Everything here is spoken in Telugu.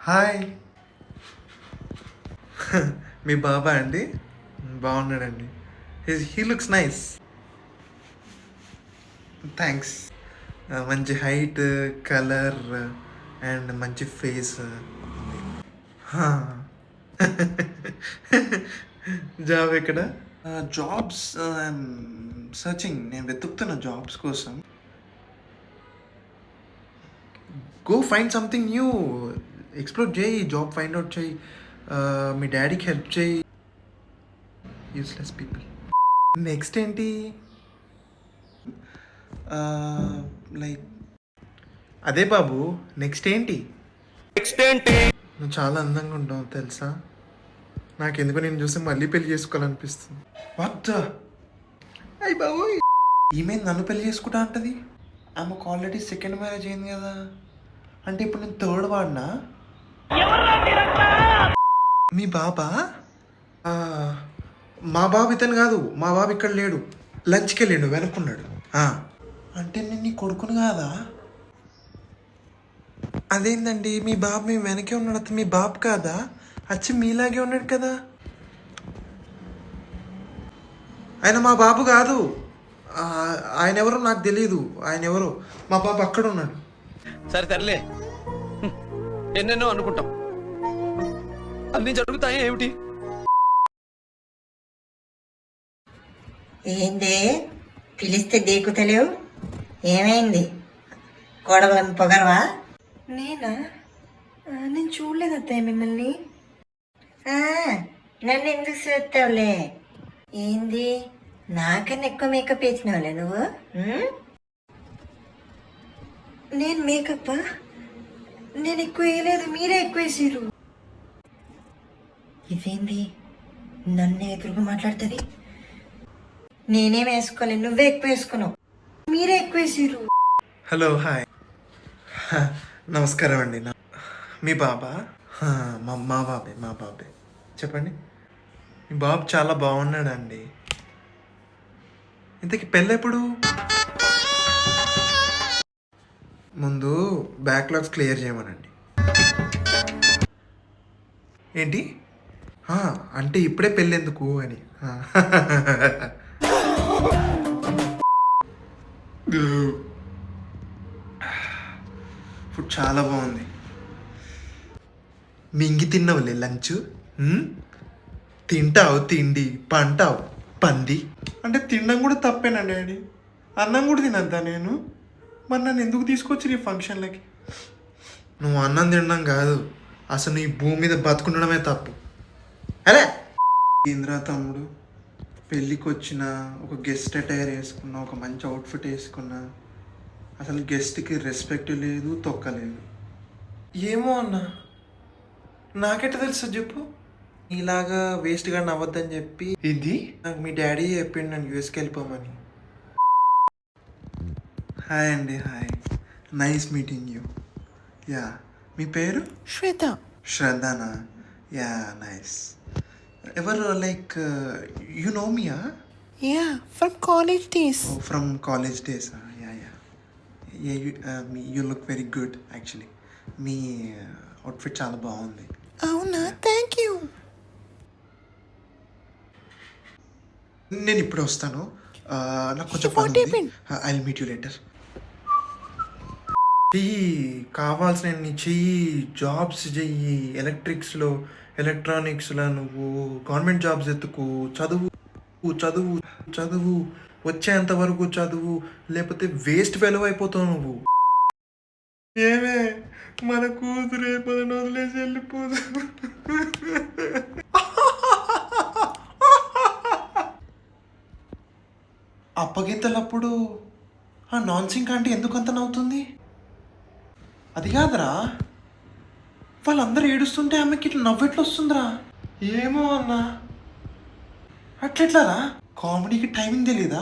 హాయ్. మీ బాబా అండి? బాగున్నాడండి. He looks nice. థ్యాంక్స్. మంచి హైట్, కలర్ అండ్ మంచి ఫేస్. జాబ్ ఎక్కడ? Jobs I'm searching. నేను వెతుకుతున్నా జాబ్స్ కోసం. Go find something new. Explore చేయి, జాబ్ ఫైండ్ అవుట్ చేయి, మీ డాడీకి హెల్ప్ చేయి. Useless people. నెక్స్ట్ ఏంటి? లైక్ అదే బాబు, నెక్స్ట్ ఏంటి? నువ్వు చాలా అందంగా ఉంటావు తెలుసా. నాకెందుకు నేను చూస్తే మళ్ళీ పెళ్లి చేసుకోవాలనిపిస్తుంది. వాట్? అయ్యి బాబు, ఈమె నన్ను పెళ్లి చేసుకుంటా అంటది. ఆమెకు ఆల్రెడీ సెకండ్ మ్యారేజ్ అయింది కదా. అంటే ఇప్పుడు నేను థర్డ్ వాడినా? మీ బాబా? మా బాబు ఇతను కాదు. మా బాబు ఇక్కడ లేడు, లంచ్కి వెళ్ళాడు, వెనుక్కున్నాడు. అంటే నేను నీ కొడుకును కాదా? అదేందండి, మీ బాబు మీ వెనకే ఉన్నాడు. అతను మీ బాబు కాదా? వచ్చి మీలాగే ఉన్నాడు కదా. ఆయన మా బాబు కాదు. ఆయన ఎవరో నాకు తెలియదు. ఆయన ఎవరో, మా బాబు అక్కడ ఉన్నాడు. సరే తరలే, ఎన్నెన్నో అనుకుంటాం, అన్ని జరుగుతాయి ఏమిటి? ఏంది పిలిస్తే దేకుతలేవు? ఏమైంది? గొడవ పొగరవా? నేనా? నేను చూడలేదు అత్తయ్య మిమ్మల్ని. నన్ను ఎందుకు చూస్తావులే? ఏంది నాకన్నా ఎక్కువ మేకప్ వేసినావులే నువ్వు? నేను మేకప్ నేను ఎక్కువ వేయలేదు, మీరే ఎక్కువ వేసారు. ఇదేంది నన్ను ఎదురుగా మాట్లాడుతుంది? నేనేం వేసుకోలేదు, నువ్వే ఎక్కువ వేసుకున్నావు, మీరే ఎక్కువ వేసారు. హలో, హాయ్, నమస్కారం అండి. మీ బాబా? మా బాబే. చెప్పండి. మీ బాబు చాలా బాగున్నాడండి. ఇంతకీ పెళ్ళెప్పుడు? ముందు బ్యాక్లాగ్స్ క్లియర్ చేయమనండి. ఏంటి? అంటే ఇప్పుడే పెళ్ళెందుకు అని. ఫుడ్ చాలా బాగుంది. మింగి తిన్నావులే లంచ్. తింటావు తిండి, పంటావు పంది. అంటే తినడం కూడా తప్పేనా డాడీ? అన్నం కూడా తినద్దా నేను? మరి నన్ను ఎందుకు తీసుకొచ్చి ఈ ఫంక్షన్లకి? నువ్వు అన్నం తినడం కాదు, అసలు నీ భూమి మీద బతుకుండడమే తప్పు. అరే ఇంద్రా తమ్ముడు, పెళ్ళికి వచ్చిన ఒక గెస్ట్ అటైర్ వేసుకున్నా, ఒక మంచి అవుట్ఫిట్ వేసుకున్నా, అసలు గెస్ట్కి రెస్పెక్ట్ లేదు, తొక్కలేదు. ఏమో అన్నా, నాకెట్ట తెలుసు చెప్పు? ఇలాగా వేస్ట్గా నవ్వద్దని చెప్పి ఇది నాకు మీ డాడీ చెప్పిండు నన్ను యూఎస్కి వెళ్ళిపోమని. హాయ్ అండి. Hi, nice meeting you. Yeah, మీ పేరు? శ్రద్ధనా? Yeah, nice. ఎవరు? లైక్ యు నో మీయా? Yeah, from college days. From college days. You look very good actually. మీ అవుట్ఫిట్ చాలా బాగుంది. అవునా, థ్యాంక్ యూ. నేను ఇప్పుడు వస్తాను. నాకు కొంచెం What happened? I will meet you later. చెయ్యి, కావాల్సిన చెయ్యి, జాబ్స్ చెయ్యి, ఎలక్ట్రిక్స్లో, ఎలక్ట్రానిక్స్లో. నువ్వు గవర్నమెంట్ జాబ్స్ ఎత్తుకు, చదువు చదువు చదువు, వచ్చేంత వరకు చదువు, లేకపోతే వేస్ట్ ఫెలో అయిపోతావు నువ్వు. ఏమే, మన కూతురే మనను వదిలేసి వెళ్ళిపోదు. అప్పగింతలప్పుడు ఆ నాన్ సింక్ ఆంటీ ఎందుకు అంత నవ్వుతుంది? అది కాదురా, వాళ్ళందరూ ఏడుస్తుంటే ఆమెకి ఇట్లా నవ్వెట్లు వస్తుందిరా. ఏమో అన్నా, అట్లెట్లారా? కామెడీకి టైమింగ్ తెలీదా?